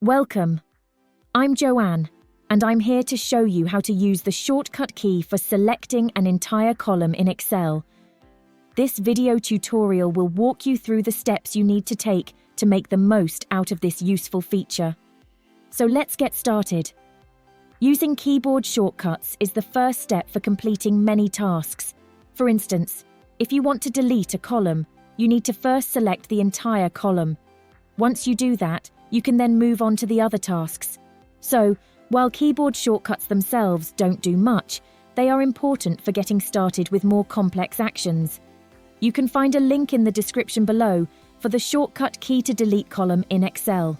Welcome. I'm Joanne, and I'm here to show you how to use the shortcut key for selecting an entire column in Excel. This video tutorial will walk you through the steps you need to take to make the most out of this useful feature. So let's get started. Using keyboard shortcuts is the first step for completing many tasks. For instance, if you want to delete a column, you need to first select the entire column. Once you do that, you can then move on to the other tasks. So, while keyboard shortcuts themselves don't do much, they are important for getting started with more complex actions. You can find a link in the description below for the shortcut key to delete column in Excel.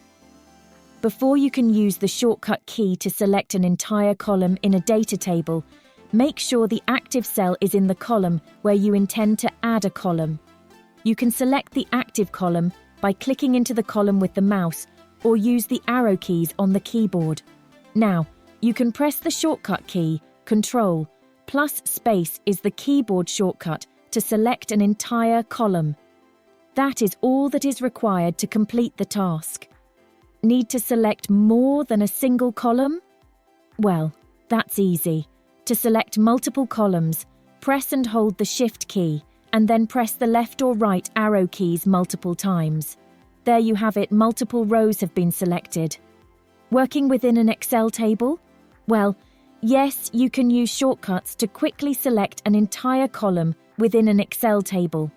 Before you can use the shortcut key to select an entire column in a data table, make sure the active cell is in the column where you intend to add a column. You can select the active column by clicking into the column with the mouse or use the arrow keys on the keyboard. Now, you can press the shortcut key, Ctrl+Space is the keyboard shortcut to select an entire column. That is all that is required to complete the task. Need to select more than a single column? Well, that's easy. To select multiple columns, press and hold the Shift key, and then press the left or right arrow keys multiple times. There you have it, multiple rows have been selected. Working within an Excel table? Well, yes, you can use shortcuts to quickly select an entire column within an Excel table.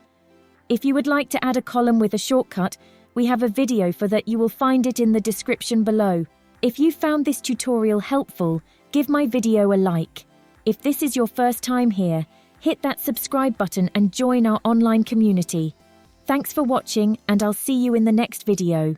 If you would like to add a column with a shortcut, we have a video for that. You will find it in the description below. If you found this tutorial helpful, give my video a like. If this is your first time here, hit that subscribe button and join our online community. Thanks for watching, and I'll see you in the next video.